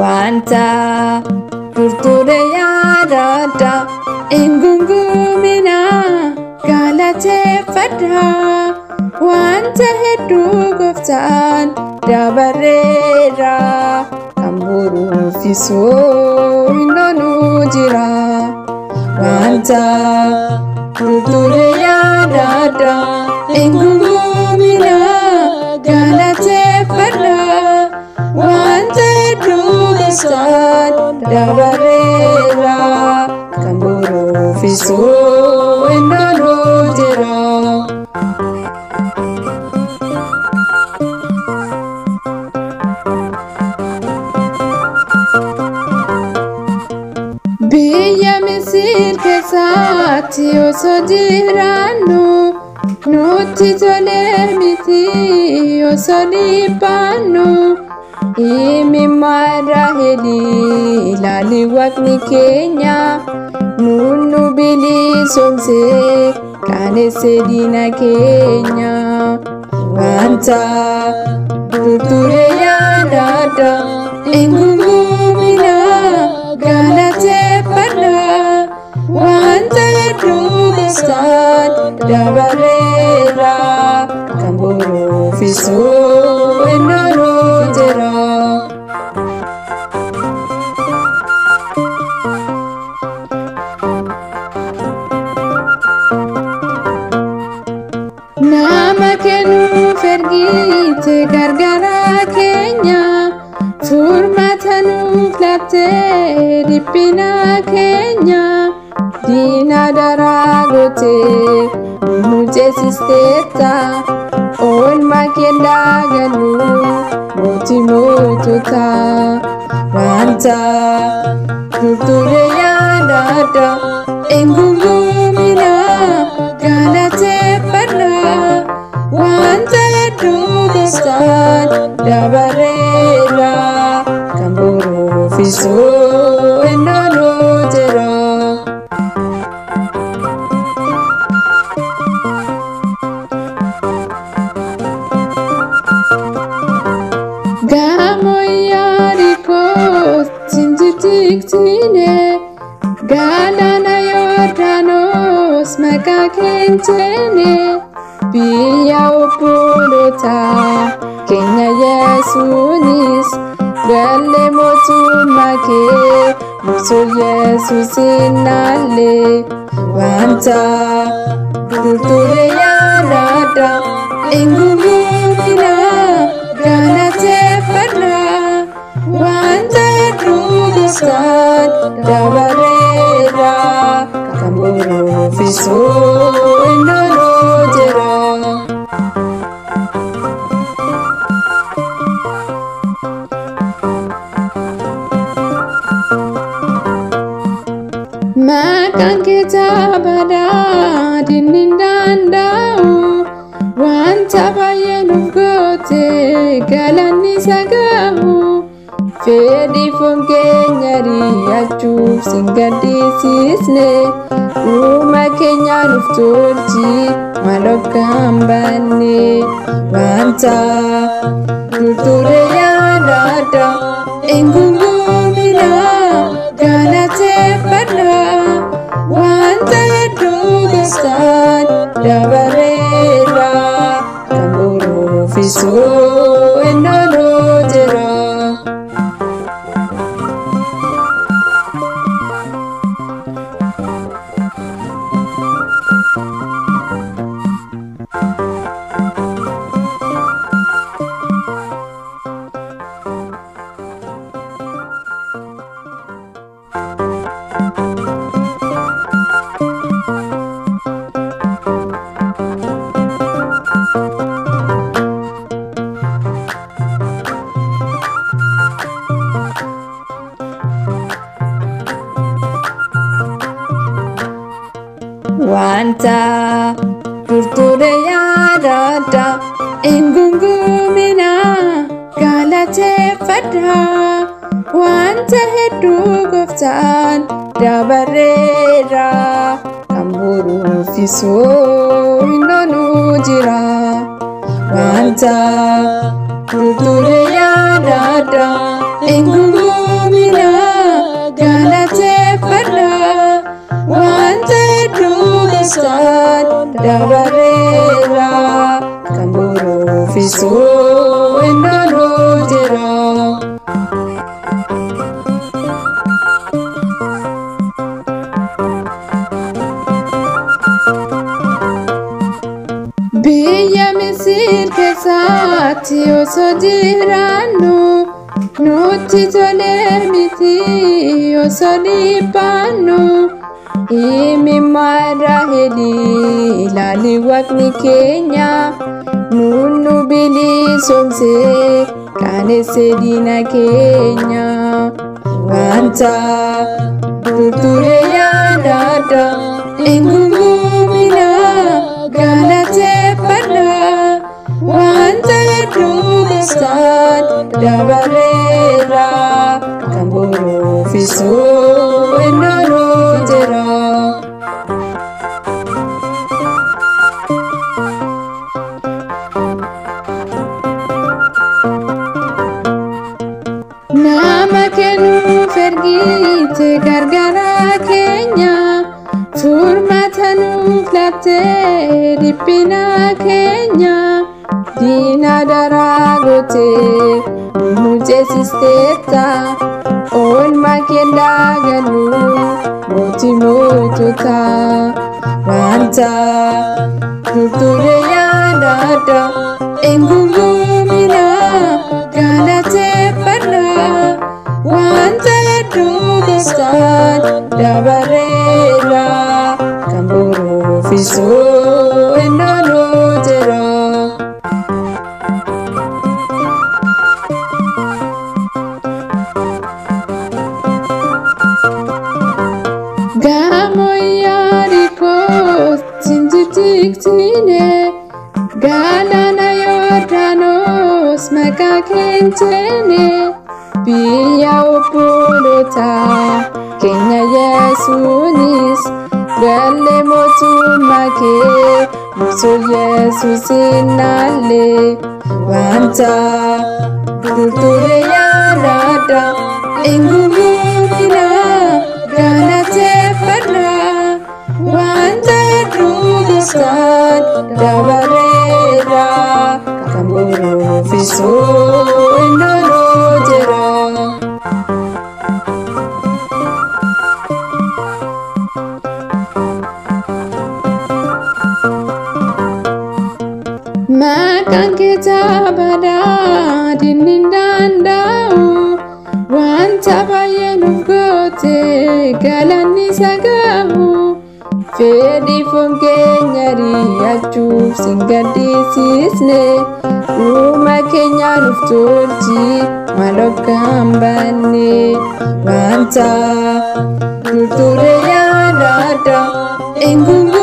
Wanta turture yaadada engungumina galateeffadha wanta hedduu gooftaan dabareera kan boruufisoo hinnoonu jira. Wanta turture yaadada engungumina galateeffadha wanta San dabarera kan boruufisoo hinnoonu jira. Biyya Misir keessatti osoo jiraannu nutti tolee miti osoo dhiphannu. Imimara heli lali wakni Kenya nunu bilisomse kane sedina Kenya. Wanta turture yaadada engungumina galateeffadha wanta hedduu gooftaan dabareera kan boruufisoo hinnoonu jira. Nama kennuuf ergite gargaara keenya furmaata nuuf laattee dhiphina keenya diina daraa gootee nu ceesisteetta oolmaa kennaa galuu mootii mootota. Wanta turture yaadada engungumina galateeffadha wanta hedduu gooftaan dabareera kan boruufisoo hinnoonu jira. Gamoo Yerikoo sinjitiiktine galaana Yordaanos maqaa keentene biyya obboloota keenya Yesuunis galle mootummaa kee musoo Yesuusin naalle. Wanta turture yaadada engungumina galateeffadha wanta hedduu gooftaan dabareera kan boruufisoo hinnoonu jira. Maqaan kee jabadhaa diinni hin danda'u wanta baay'ee nuuf goote galanni isa gahu. Fedhii foon keenya ri'achuuf sin gaddisiisne dhuma keenya nuuf tolchi maal hoggaan banne. Wanta turture yaadada engungumina galateeffadha wanta hedduu gooftaan dabareera kan boruufisoo hinnoonu jira. Wanta turture yaadada engungumina galateeffadha wanta hedduu gooftaan dabareera kan boruufisoo hin oolu jira wanta ture yaadadha engungumina galateeffadha wanta hedduu gooftaan dabareera kan boruufisoo hin oolu jira. Biyya Misir keessatti osoo jiraannu nutti tole miti osoo dhiphannu imimmaan Raahelii ilaali waaqni keenya nu bilisoomsee qaanessee diina keenya wanta ture yaadadha engungumina galateeffadha wanta hedduu gooftaan dabareera kan boruufisoo hin oolu jira. Nama kennuuf ergite gargaara keenya furmaata nuuf laattee dhiphina keenya diina daraa gootee nu ceesisteetta oolmaa keellaa galuu mootii mootota wanta ture yaadadha engungumina galateeffadha wanta hedduu gooftaan dabareera kan boruufisoo hin oolu jira. Gamoo Yerikootti hin jijjiirtine galaana Yordaanos maqaa keenyaan biyya obboloota keenya Yesuunis galle mootummaa kee musoo Yesuusin naalle wanta ture yaadadha engungumina galateeffadha wanta hedduu gooftaan dabareera kan boruufisoo hin oolu jira. Maqaan kee jabaadha diinni hin danda'u wanta baay'ee nuuf goote galanni isa gahu fedhii foon keenya ri'achuuf sin gaddisiisne dhuma keenya nuuf tolchi maal akka hin banne wanta ture yaadadha engungumina